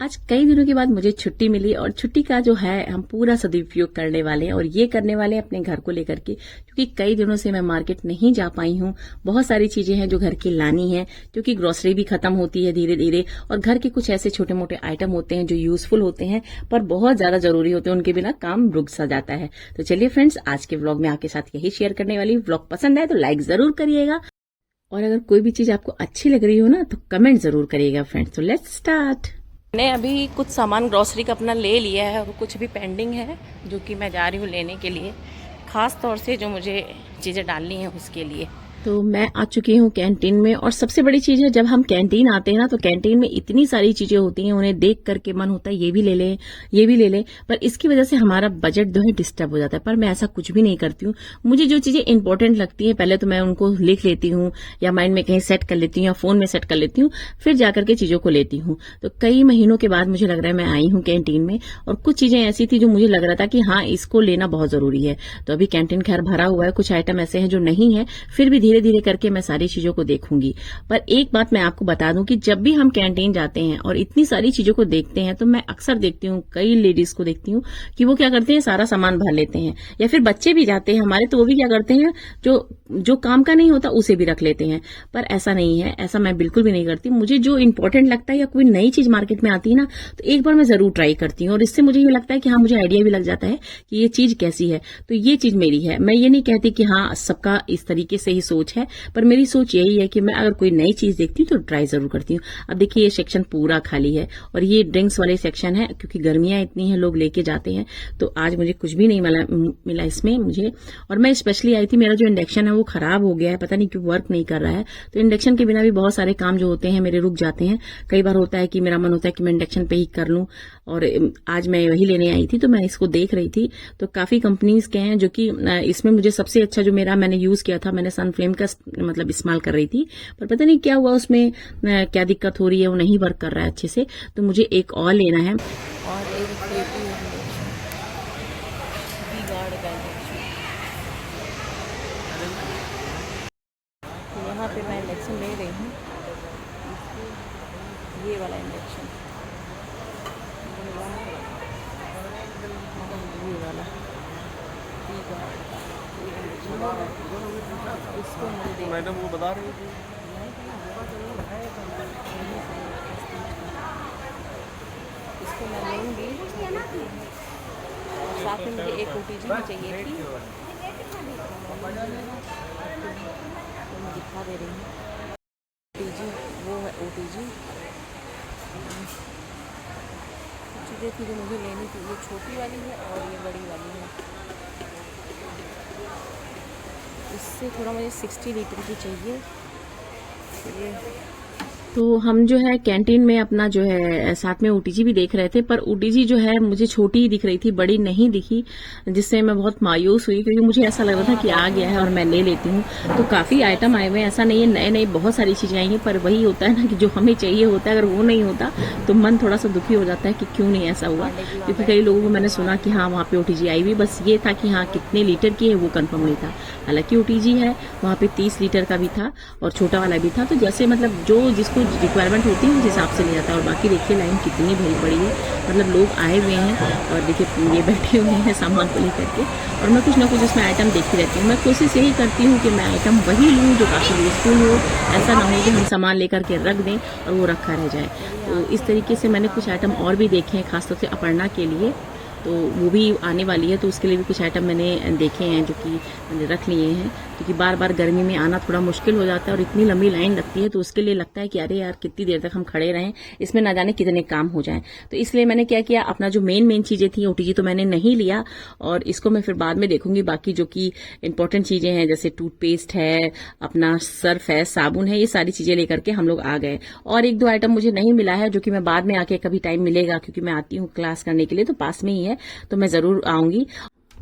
आज कई दिनों के बाद मुझे छुट्टी मिली और छुट्टी का जो है हम पूरा सदुपयोग करने वाले हैं और ये करने वाले हैं अपने घर को लेकर के, क्योंकि कई दिनों से मैं मार्केट नहीं जा पाई हूँ। बहुत सारी चीजें हैं जो घर की लानी है, क्योंकि ग्रोसरी भी खत्म होती है धीरे धीरे और घर के कुछ ऐसे छोटे मोटे आइटम होते हैं जो यूजफुल होते हैं पर बहुत ज्यादा जरूरी होते हैं, उनके बिना काम रुक सा जाता है। तो चलिए फ्रेंड्स, आज के व्लॉग में आपके साथ यही शेयर करने वाली। व्लॉग पसंद आए तो लाइक जरूर करिएगा और अगर कोई भी चीज आपको अच्छी लग रही हो ना तो कमेंट जरूर करिएगा फ्रेंड्स। तो लेट्स स्टार्ट। मैंने अभी कुछ सामान ग्रोसरी का अपना ले लिया है और कुछ भी पेंडिंग है जो कि मैं जा रही हूँ लेने के लिए, खास तौर से जो मुझे चीज़ें डालनी है उसके लिए। तो मैं आ चुकी हूँ कैंटीन में और सबसे बड़ी चीज है, जब हम कैंटीन आते हैं ना तो कैंटीन में इतनी सारी चीजें होती हैं, उन्हें देख करके मन होता है ये भी ले लें ये भी ले लें, पर इसकी वजह से हमारा बजट जो है डिस्टर्ब हो जाता है। पर मैं ऐसा कुछ भी नहीं करती हूँ। मुझे जो चीजें इंपॉर्टेंट लगती है पहले तो मैं उनको लिख लेती हूँ या माइंड में कहीं सेट कर लेती हूँ या फोन में सेट कर लेती हूँ, फिर जाकर के चीजों को लेती हूँ। तो कई महीनों के बाद मुझे लग रहा है मैं आई हूँ कैंटीन में और कुछ चीजें ऐसी थी जो मुझे लग रहा था कि हाँ इसको लेना बहुत जरूरी है। तो अभी कैंटीन खैर भरा हुआ है, कुछ आइटम ऐसे हैं जो नहीं है, फिर भी धीरे धीरे करके मैं सारी चीजों को देखूंगी। पर एक बात मैं आपको बता दूं कि जब भी हम कैंटीन जाते हैं और इतनी सारी चीजों को देखते हैं तो मैं अक्सर देखती हूँ, कई लेडीज को देखती हूँ कि वो क्या करते हैं, सारा सामान भर लेते हैं। या फिर बच्चे भी जाते हैं हमारे तो वो भी क्या करते हैं, जो काम का नहीं होता उसे भी रख लेते हैं। पर ऐसा नहीं है, ऐसा मैं बिल्कुल भी नहीं करती। मुझे जो इंपॉर्टेंट लगता है या कोई नई चीज मार्केट में आती है ना तो एक बार मैं जरूर ट्राई करती हूँ और इससे मुझे ये लगता है कि हाँ मुझे आइडिया भी लग जाता है कि ये चीज कैसी है। तो ये चीज मेरी है। मैं ये नहीं कहती कि हाँ सबका इस तरीके से ही सोच है, पर मेरी सोच यही है कि मैं अगर कोई नई चीज देखती हूँ तो ट्राई जरूर करती हूँ। अब देखिए ये सेक्शन पूरा खाली है और ये ड्रिंक्स वाले सेक्शन है, क्योंकि गर्मियां इतनी हैं लोग लेके जाते हैं। तो आज मुझे कुछ भी नहीं मिला इसमें मुझे। और मैं स्पेशली आई थी, मेरा जो इंडक्शन है वो खराब हो गया है, पता नहीं क्यों वर्क नहीं कर रहा है। तो इंडक्शन के बिना भी बहुत सारे काम जो होते हैं मेरे रुक जाते हैं। कई बार होता है कि मेरा मन होता है कि मैं इंडक्शन पे ही कर लूं, और आज मैं वही लेने आई थी तो मैं इसको देख रही थी। तो काफी कंपनीज के हैं जो कि इसमें मुझे सबसे अच्छा जो मैंने यूज किया था, मैंने सनफ्लेम का मतलब इस्तेमाल कर रही थी, पर पता नहीं क्या हुआ उसमें, क्या दिक्कत हो रही है, वो नहीं वर्क कर रहा है अच्छे से। तो मुझे एक और लेना है और यहाँ पे मैं इंडक्शन ले रही हूँ, ये वाला इंडक्शन, ये वाला इसको मुझे मैडम वो बता रही थी, इसको मैं लूँगी। साथ में मुझे एक ओटीजी भी चाहिए थी, तो मैं दिखा दे रही हूँ। ओटीजी वो है, ओटीजी चीज़ें थी जो मुझे लेनी थी। ये छोटी वाली है और ये बड़ी वाली है। इससे थोड़ा मुझे 60 लीटर की चाहिए। तो हम जो है कैंटीन में अपना जो है साथ में ओटीजी भी देख रहे थे, पर ओटीजी जो है मुझे छोटी ही दिख रही थी, बड़ी नहीं दिखी, जिससे मैं बहुत मायूस हुई, क्योंकि मुझे ऐसा लग रहा था कि आ गया है और मैं ले लेती हूँ। तो काफी आइटम आए हुए हैं, ऐसा नहीं है, नए नए बहुत सारी चीजें आई हैं, पर वही होता है ना कि जो हमें चाहिए होता है, अगर वो नहीं होता तो मन थोड़ा सा दुखी हो जाता है कि क्यों नहीं ऐसा हुआ। क्योंकि कई लोगों को मैंने सुना कि हाँ वहाँ पे ओटीजी आई हुई, बस ये था कि हाँ कितने लीटर की है वो कंफर्म नहीं था। हालांकि ओटीजी है, वहाँ पे 30 लीटर का भी था और छोटा वाला भी था। तो जैसे मतलब जो जिसको रिक्वायरमेंट होती है उस हिसाब से ले जाता है। और बाकी देखिए लाइन कितनी भरी पड़ी है, मतलब लोग आए हुए हैं और देखिए ये बैठे हुए हैं सामान को लेकर के। और मैं कुछ ना कुछ इसमें आइटम देखती रहती हूँ। मैं कोशिश यही करती हूँ कि मैं आइटम वही लूँ जो काफ़ी यूजफुल हो, ऐसा ना हो कि हम सामान लेकर के रख दें और वो रखा रह जाए। तो इस तरीके से मैंने कुछ आइटम और भी देखे हैं, खासतौर से अपर्णा के लिए, तो वो भी आने वाली है, तो उसके लिए भी कुछ आइटम मैंने देखे हैं जो कि मैंने रख लिए हैं, क्योंकि बार बार गर्मी में आना थोड़ा मुश्किल हो जाता है और इतनी लंबी लाइन लगती है, तो उसके लिए लगता है कि अरे यार कितनी देर तक हम खड़े रहें, इसमें ना जाने कितने काम हो जाएं। तो इसलिए मैंने क्या किया, अपना जो मेन चीजें थी ओटीजी तो मैंने नहीं लिया, और इसको मैं फिर बाद में देखूंगी। बाकी जो कि इंपॉर्टेंट चीजें हैं जैसे टूथपेस्ट है, अपना सर्फ है, साबुन है, ये सारी चीजें लेकर के हम लोग आ गए। और एक दो आइटम मुझे नहीं मिला है जो कि मैं बाद में आके कभी टाइम मिलेगा, क्योंकि मैं आती हूँ क्लास करने के लिए तो पास में ही है, तो मैं जरूर आऊंगी।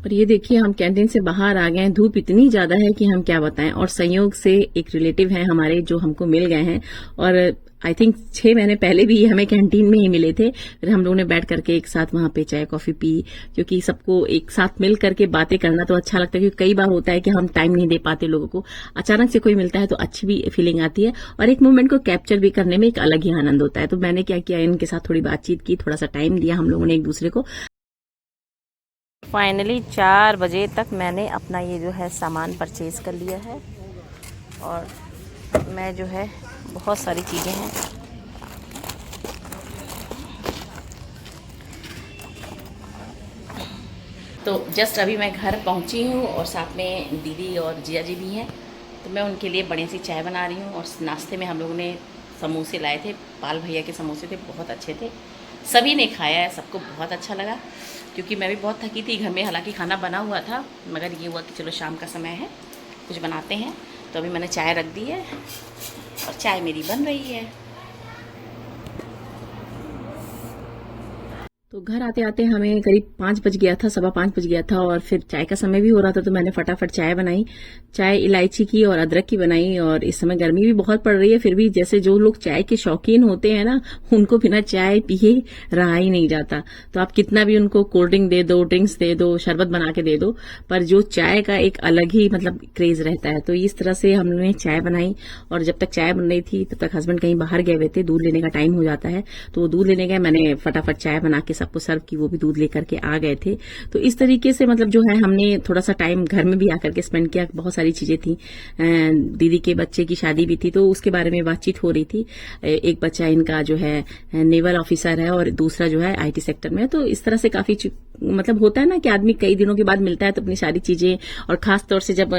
और ये देखिए हम कैंटीन से बाहर आ गए हैं, धूप इतनी ज्यादा है कि हम क्या बताएं। और संयोग से एक रिलेटिव हैं हमारे जो हमको मिल गए हैं, और आई थिंक 6 महीने पहले भी हमें कैंटीन में ही मिले थे। फिर हम लोगों ने बैठ करके एक साथ वहां पे चाय कॉफी पी, क्योंकि सबको एक साथ मिल करके बातें करना तो अच्छा लगता है, क्योंकि कई बार होता है कि हम टाइम नहीं दे पाते लोगों को, अचानक से कोई मिलता है तो अच्छी भी फीलिंग आती है, और एक मोमेंट को कैप्चर भी करने में एक अलग ही आनंद होता है। तो मैंने क्या किया, इनके साथ थोड़ी बातचीत की, थोड़ा सा टाइम दिया हम लोगों ने एक दूसरे को। फाइनली 4 बजे तक मैंने अपना ये जो है सामान परचेज कर लिया है, और मैं जो है बहुत सारी चीज़ें हैं। तो जस्ट अभी मैं घर पहुंची हूँ, और साथ में दीदी और जिया जी भी हैं, तो मैं उनके लिए बड़ी सी चाय बना रही हूँ। और नाश्ते में हम लोगों ने समोसे लाए थे, पाल भैया के समोसे थे, बहुत अच्छे थे, सभी ने खाया है, सबको बहुत अच्छा लगा। क्योंकि मैं भी बहुत थकी थी घर में, हालांकि खाना बना हुआ था, मगर ये हुआ कि चलो शाम का समय है, कुछ बनाते हैं। तो अभी मैंने चाय रख दी है, और चाय मेरी बन रही है। तो घर आते आते हमें करीब 5 बज गया था, 5:15 बज गया था, और फिर चाय का समय भी हो रहा था, तो मैंने फटाफट चाय बनाई। चाय इलायची की और अदरक की बनाई। और इस समय गर्मी भी बहुत पड़ रही है, फिर भी जैसे जो लोग चाय के शौकीन होते हैं ना, उनको बिना चाय पिए रहा ही नहीं जाता। तो आप कितना भी उनको कोल्ड ड्रिंक दे दो, ड्रिंक्स दे दो, शरबत बना के दे दो, पर जो चाय का एक अलग ही मतलब क्रेज रहता है। तो इस तरह से हमने चाय बनाई, और जब तक चाय बन रही थी तब तक हस्बैंड कहीं बाहर गए हुए थे, दूध लेने का टाइम हो जाता है, तो वो दूध लेने गए। मैंने फटाफट चाय बना के सबको सर्व की, वो भी दूध लेकर के आ गए थे। तो इस तरीके से मतलब जो है हमने थोड़ा सा टाइम घर में भी आकर के स्पेंड किया। बहुत सारी चीजें थी, दीदी के बच्चे की शादी भी थी, तो उसके बारे में बातचीत हो रही थी। एक बच्चा इनका जो है नेवल ऑफिसर है, और दूसरा जो है आईटी सेक्टर में है। तो इस तरह से काफी मतलब होता है ना कि आदमी कई दिनों के बाद मिलता है, तो अपनी सारी चीजें, और खास तौर से जब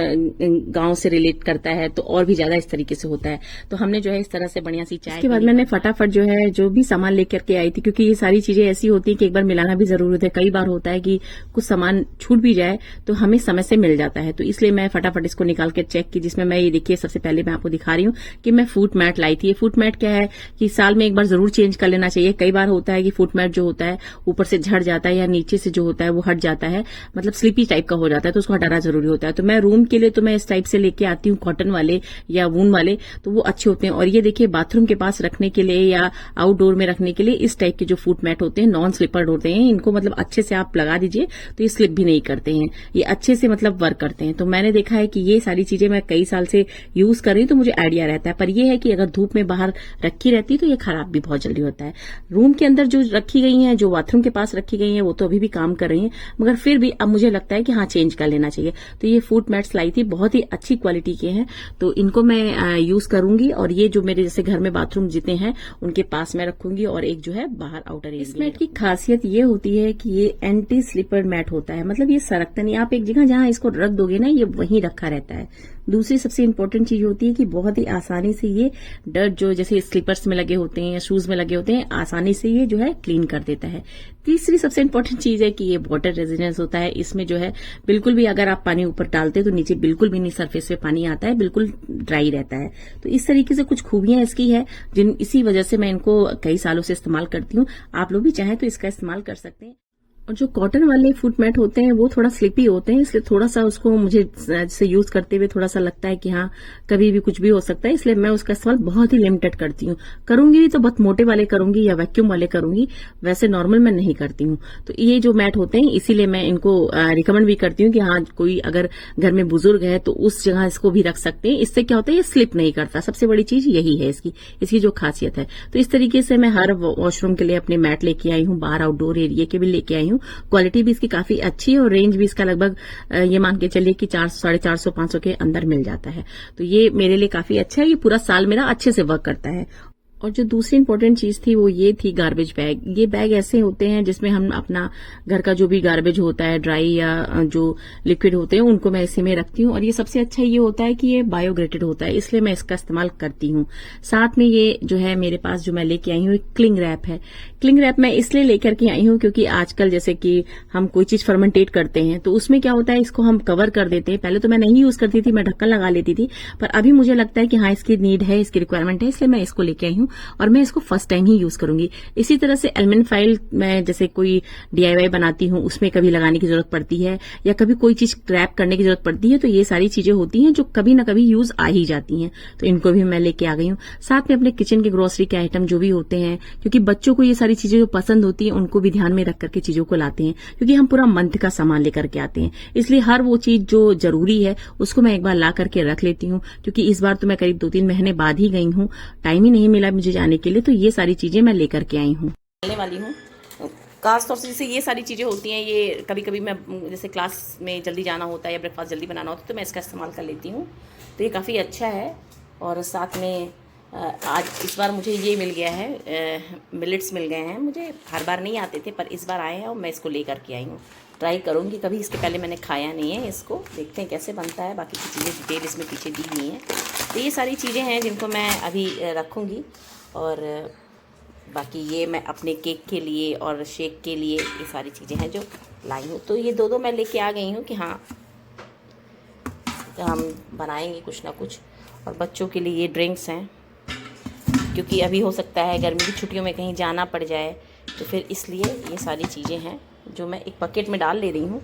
गांव से रिलेट करता है तो और भी ज्यादा इस तरीके से होता है। तो हमने जो है इस तरह से बढ़िया सी चाय, इसके बाद मैंने फटाफट जो है जो भी सामान लेकर के आई थी, क्योंकि ये सारी चीजें ऐसी होती है कि एक बार मिलाना भी जरूरत है। कई बार होता है कि कुछ सामान छूट भी जाए तो हमें समय से मिल जाता है, तो इसलिए मैं फटाफट इसको निकाल के चेक की, जिसमें मैं ये देखिए सबसे पहले मैं आपको दिखा रही हूँ कि मैं फूट मैट लाई थी। ये फूट मैट क्या है कि साल में एक बार जरूर चेंज कर लेना चाहिए। कई बार होता है कि फूट मैट जो होता है ऊपर से झड़ जाता है, या नीचे से जो होता है वो हट जाता है, मतलब स्लीपी टाइप का हो जाता है, तो उसको हटाना जरूरी होता है। तो मैं रूम के लिए तो मैं इस टाइप से लेके आती हूँ, कॉटन वाले या वून वाले, तो वो अच्छे होते हैं। और ये देखिए बाथरूम के पास रखने के लिए या आउटडोर में रखने के लिए इस टाइप के जो फूट मैट होते हैं, नॉन स्लिपर्ड होते हैं, इनको मतलब अच्छे से आप लगा दीजिए तो ये स्लिप भी नहीं करते हैं, ये अच्छे से मतलब वर्क करते हैं। तो मैंने देखा है कि ये सारी चीजें मैं कई साल से यूज कर रही हूँ, तो मुझे आइडिया रहता है। पर ये है कि अगर धूप में बाहर रखी रहती है तो ये खराब भी बहुत जल्दी होता है। रूम के अंदर जो रखी गई है, जो बाथरूम के पास रखी गई है, वो तो अभी भी काम कर रही है, मगर फिर भी अब मुझे लगता है कि हाँ चेंज कर लेना चाहिए। तो ये फूट मैट्स लाई थी, बहुत ही अच्छी क्वालिटी के हैं, तो इनको मैं यूज करूंगी। और ये जो मेरे जैसे घर में बाथरूम जितने हैं उनके पास में रखूंगी, और एक जो है बाहर आउटर एरिया। इस मैट की खासियत ये होती है कि ये एंटी स्लिपर मैट होता है, मतलब ये सरकता नहीं। आप एक जगह जहां इसको रख दोगे ना, ये वहीं रखा रहता है। दूसरी सबसे इंपॉर्टेंट चीज होती है कि बहुत ही आसानी से ये डर्ट जो जैसे स्लीपर्स में लगे होते हैं या शूज में लगे होते हैं, आसानी से ये जो है क्लीन कर देता है। तीसरी सबसे इंपॉर्टेंट चीज है कि ये वाटर रेजिस्टेंस होता है। इसमें जो है बिल्कुल भी अगर आप पानी ऊपर डालते हैं तो नीचे बिल्कुल भी नहीं सरफेस पे पानी आता है, बिल्कुल ड्राई रहता है। तो इस तरीके से कुछ खूबियां इसकी है, जिन इसी वजह से मैं इनको कई सालों से इस्तेमाल करती हूँ। आप लोग भी चाहें तो इसका इस्तेमाल कर सकते हैं। और जो कॉटन वाले फुट मैट होते हैं वो थोड़ा स्लिपी होते हैं, इसलिए थोड़ा सा उसको मुझे जैसे यूज करते हुए थोड़ा सा लगता है कि हाँ कभी भी कुछ भी हो सकता है, इसलिए मैं उसका इस्तेमाल बहुत ही लिमिटेड करती हूँ। करूंगी भी तो बहुत मोटे वाले करूंगी या वैक्यूम वाले करूंगी, वैसे नॉर्मल मैं नहीं करती हूँ। तो ये जो मैट होते हैं इसीलिए मैं इनको रिकमेंड भी करती हूँ कि हाँ कोई अगर घर में बुजुर्ग है तो उस जगह इसको भी रख सकते हैं। इससे क्या होता है, ये स्लिप नहीं करता, सबसे बड़ी चीज यही है इसकी जो खासियत है। तो इस तरीके से मैं हर वॉशरूम के लिए अपने मैट लेके आई हूँ, बाहर आउटडोर एरिया के भी लेके आई हूँ। क्वालिटी भी इसकी काफी अच्छी है और रेंज भी इसका लगभग ये मान के चलिए कि 400, 450, 500 के अंदर मिल जाता है। तो ये मेरे लिए काफी अच्छा है, ये पूरा साल मेरा अच्छे से वर्क करता है। और जो दूसरी इंपॉर्टेंट चीज थी वो ये थी गार्बेज बैग। ये बैग ऐसे होते हैं जिसमें हम अपना घर का जो भी गार्बेज होता है, ड्राई या जो लिक्विड होते हैं, उनको मैं इसी में रखती हूँ। और ये सबसे अच्छा ये होता है कि ये बायोग्रेडेड होता है, इसलिए मैं इसका इस्तेमाल करती हूँ। साथ में ये जो है मेरे पास जो मैं लेके आई हूँ एक क्लिंग रैप है। क्लिंग रैप मैं इसलिए लेकर के आई हूँ क्योंकि आजकल जैसे कि हम कोई चीज फर्मेंटेट करते हैं तो उसमें क्या होता है, इसको हम कवर कर देते हैं। पहले तो मैं नहीं यूज करती थी, मैं ढक्कन लगा लेती थी, पर अभी मुझे लगता है कि हाँ इसकी नीड है, इसकी रिक्वायरमेंट है, इसलिए मैं इसको लेके आई हूँ। हूँ और मैं इसको फर्स्ट टाइम ही यूज करूंगी। इसी तरह से एल्यूमिनियम फाइल मैं जैसे कोई DIY बनाती हूँ, उसमें कभी लगाने की जरूरत पड़ती है या कभी कोई चीज क्रैप करने की जरूरत पड़ती है, तो ये सारी चीजें होती हैं जो कभी ना कभी यूज आ ही जाती हैं, तो इनको भी मैं लेके आ गई हूँ। साथ में अपने किचन के ग्रोसरी के आइटम जो भी होते हैं, क्योंकि बच्चों को ये सारी चीजें जो पसंद होती हैं उनको भी ध्यान में रख करके चीजों को लाते हैं, क्योंकि हम पूरा मंथ का सामान लेकर के आते हैं, इसलिए हर वो चीज जो जरूरी है उसको मैं एक बार ला करके रख लेती हूँ। क्योंकि इस बार तो मैं करीब 2-3 महीने बाद ही गई हूँ, टाइम ही नहीं मिला मुझे जाने के लिए, तो ये सारी चीजें मैं लेकर के आई हूँ। डालने वाली हूँ खास तौर से जैसे ये सारी चीज़ें होती हैं, ये कभी कभी मैं जैसे क्लास में जल्दी जाना होता है या ब्रेकफास्ट जल्दी बनाना होता है तो मैं इसका इस्तेमाल कर लेती हूँ, तो ये काफ़ी अच्छा है। और साथ में आज इस बार मुझे ये मिल गया है, मिलेट्स मिल गए हैं, मुझे हर बार नहीं आते थे पर इस बार आए हैं और मैं इसको ले करके आई हूँ। ट्राई करूँगी, कभी इसके पहले मैंने खाया नहीं है, इसको देखते हैं कैसे बनता है। बाकी की चीज़ें डिटेल इसमें पीछे दी हुई हैं, तो ये सारी चीज़ें हैं जिनको मैं अभी रखूँगी। और बाकी ये मैं अपने केक के लिए और शेक के लिए ये सारी चीज़ें हैं जो लाई हूँ, तो ये दो मैं लेके आ गई हूँ कि हाँ तो हम बनाएंगे कुछ ना कुछ। और बच्चों के लिए ये ड्रिंक्स हैं, क्योंकि अभी हो सकता है गर्मी की छुट्टियों में कहीं जाना पड़ जाए, तो फिर इसलिए ये सारी चीज़ें हैं जो मैं एक बकेट में डाल ले रही हूँ।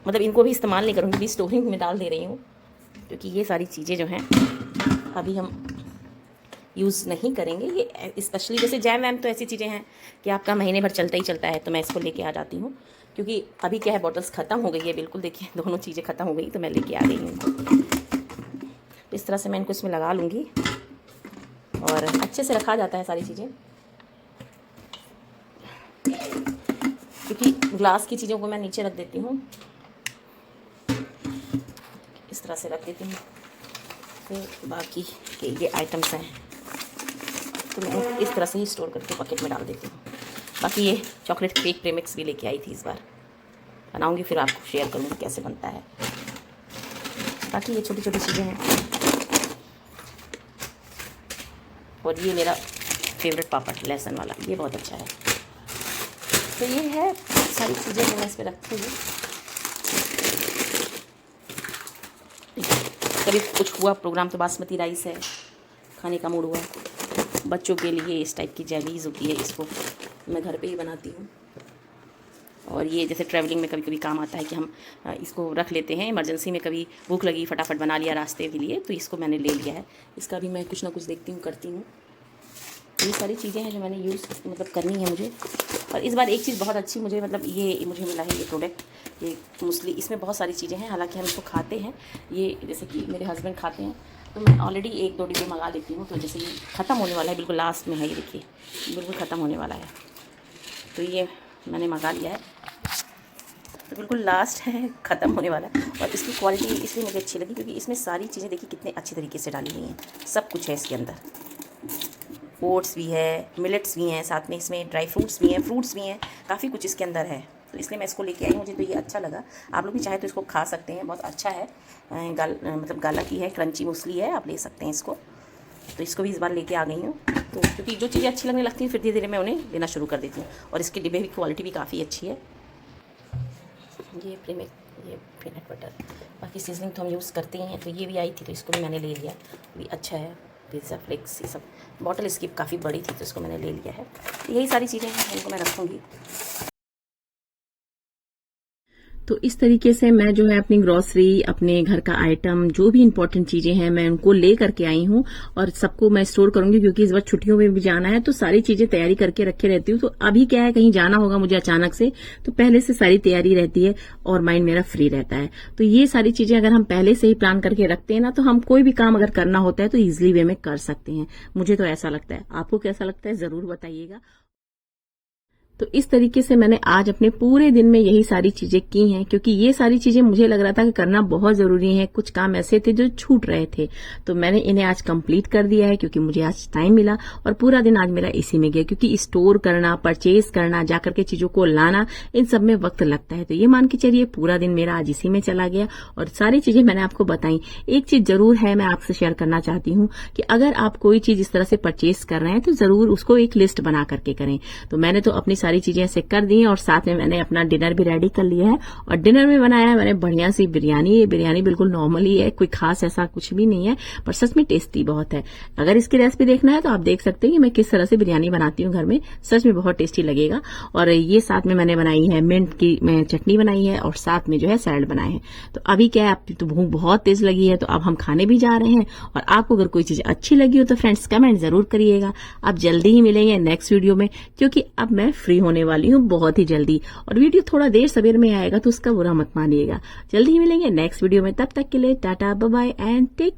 मतलब इनको भी इस्तेमाल नहीं करूँगी, भी स्टोरिंग में डाल दे रही हूँ, क्योंकि ये सारी चीज़ें जो हैं अभी हम यूज़ नहीं करेंगे। ये स्पेशली जैसे जैम वैम तो ऐसी चीज़ें हैं कि आपका महीने भर चलता ही चलता है, तो मैं इसको लेके आ जाती हूँ। क्योंकि अभी क्या है, बॉटल्स ख़त्म हो गई है, बिल्कुल देखिए दोनों चीज़ें ख़त्म हो गई, तो मैं लेके आ गई हूँ। इस तरह से मैं इनको इसमें लगा लूँगी और अच्छे से रखा जाता है सारी चीज़ें, क्योंकि ग्लास की चीज़ों को मैं नीचे रख देती हूँ, इस तरह से रख देती हूँ। तो बाकी के ये आइटम्स हैं तो मैं इस तरह से ही स्टोर करके पॉकेट में डाल देती हूँ। बाकी ये चॉकलेट केक प्रेमिक्स भी लेके आई थी, इस बार बनाऊँगी फिर आपको शेयर करूँगी कैसे बनता है। बाकी ये छोटी छोटी चीज़ें हैं। और ये मेरा फेवरेट पापड़ लहसुन वाला, ये बहुत अच्छा है। तो ये है सारी चीज़ें जो मैं इस पर रखूँगी। कभी कुछ हुआ प्रोग्राम तो बासमती राइस है, खाने का मूड हुआ, बच्चों के लिए इस टाइप की जैलीज होती है, इसको मैं घर पे ही बनाती हूँ। और ये जैसे ट्रैवलिंग में कभी कभी काम आता है कि हम इसको रख लेते हैं, इमरजेंसी में कभी भूख लगी फटाफट बना लिया रास्ते के लिए, तो इसको मैंने ले लिया है। इसका भी मैं कुछ ना कुछ देखती हूँ, करती हूँ। ये सारी चीज़ें हैं जो मैंने यूज़ मतलब करनी है मुझे। और इस बार एक चीज़ बहुत अच्छी मुझे मतलब ये मुझे मिला है, ये प्रोडक्ट, ये मूसली, इसमें बहुत सारी चीज़ें हैं। हालांकि हम इसको खाते हैं, ये जैसे कि मेरे हस्बैंड खाते हैं, तो मैं ऑलरेडी 1-2 डिब्बे मंगा लेती हूँ। तो जैसे ये ख़त्म होने वाला है, बिल्कुल लास्ट में है, ये देखिए बिल्कुल ख़त्म होने वाला है, तो ये मैंने मंगा लिया है, तो बिल्कुल लास्ट है, ख़त्म होने वाला है। और इसकी क्वालिटी इसलिए मुझे अच्छी लगी क्योंकि इसमें सारी चीज़ें देखिए कितने अच्छी तरीके से डाली हुई हैं, सब कुछ है इसके अंदर। ओट्स भी है, मिलेट्स भी हैं, साथ में इसमें ड्राई फ्रूट्स भी हैं, फ्रूट्स भी हैं, काफ़ी कुछ इसके अंदर है, तो इसलिए मैं इसको लेके आई। मुझे तो ये अच्छा लगा, आप लोग भी चाहे तो इसको खा सकते हैं, बहुत अच्छा है। मतलब गाला की है, क्रंची मूसली है, आप ले सकते हैं इसको। तो इसको भी इस बार लेके आ गई हूँ, तो क्योंकि जो चीज़ें अच्छी लगने लगती हैं फिर धीरे धीरे मैं उन्हें लेना शुरू कर देती हूँ। और इसके डिब्बे की क्वालिटी भी काफ़ी अच्छी है। ये प्रीमिक, ये पीनट बटर, बाकी सीजनिंग तो हम यूज़ करते ही हैं, तो ये भी आई थी तो इसको भी मैंने ले लिया, भी अच्छा है। पिज़्ज़ा फ्लेक्स, ये सब बॉटल इसकी काफ़ी बड़ी थी तो इसको मैंने ले लिया है। तो यही सारी चीज़ें हैं, इनको मैं रखूँगी। तो इस तरीके से मैं जो है अपनी ग्रोसरी, अपने घर का आइटम, जो भी इंपॉर्टेंट चीजें हैं मैं उनको ले करके आई हूँ और सबको मैं स्टोर करूंगी, क्योंकि इस बार छुट्टियों में भी जाना है तो सारी चीजें तैयारी करके रखे रहती हूँ। तो अभी क्या है, कहीं जाना होगा मुझे अचानक से, तो पहले से सारी तैयारी रहती है और माइंड मेरा फ्री रहता है। तो ये सारी चीजें अगर हम पहले से ही प्लान करके रखते हैं ना, तो हम कोई भी काम अगर करना होता है तो इजिली वे में कर सकते हैं। मुझे तो ऐसा लगता है, आपको कैसा लगता है जरूर बताइएगा। तो इस तरीके से मैंने आज अपने पूरे दिन में यही सारी चीजें की हैं, क्योंकि ये सारी चीजें मुझे लग रहा था कि करना बहुत जरूरी है। कुछ काम ऐसे थे जो छूट रहे थे, तो मैंने इन्हें आज कंप्लीट कर दिया है, क्योंकि मुझे आज टाइम मिला और पूरा दिन आज मेरा इसी में गया। क्योंकि स्टोर करना, परचेज करना, जाकर के चीजों को लाना, इन सब में वक्त लगता है। तो ये मान के चलिए पूरा दिन मेरा आज इसी में चला गया और सारी चीजें मैंने आपको बताई। एक चीज जरूर है, मैं आपसे शेयर करना चाहती हूँ कि अगर आप कोई चीज इस तरह से परचेज कर रहे हैं तो जरूर उसको एक लिस्ट बना करके करें। तो मैंने तो अपनी सारी चीजें ऐसे कर दी हैं और साथ में मैंने अपना डिनर भी रेडी कर लिया है। और डिनर में बनाया है मैंने बढ़िया सी बिरयानी। ये बिरयानी बिल्कुल नॉर्मल ही है, कोई खास ऐसा कुछ भी नहीं है, पर सच में टेस्टी बहुत है। अगर इसकी रेसिपी देखना है तो आप देख सकते हैं कि मैं किस तरह से बिरयानी बनाती हूँ घर में, सच में बहुत टेस्टी लगेगा। और ये साथ में मैंने बनाई है मिंट की मैं चटनी बनाई है और साथ में जो है सैलड बनाए हैं। तो अभी क्या है, आपकी तो भूख बहुत तेज लगी है, तो अब हम खाने भी जा रहे हैं। और आपको अगर कोई चीज अच्छी लगी हो तो फ्रेंड्स कमेंट जरूर करिएगा। अब जल्दी ही मिलेंगे नेक्स्ट वीडियो में, क्योंकि अब मैं फ्री होने वाली हूँ बहुत ही जल्दी, और वीडियो थोड़ा देर सवेर में आएगा तो उसका बुरा मत मानिएगा। जल्दी ही मिलेंगे नेक्स्ट वीडियो में, तब तक के लिए tata bye bye and take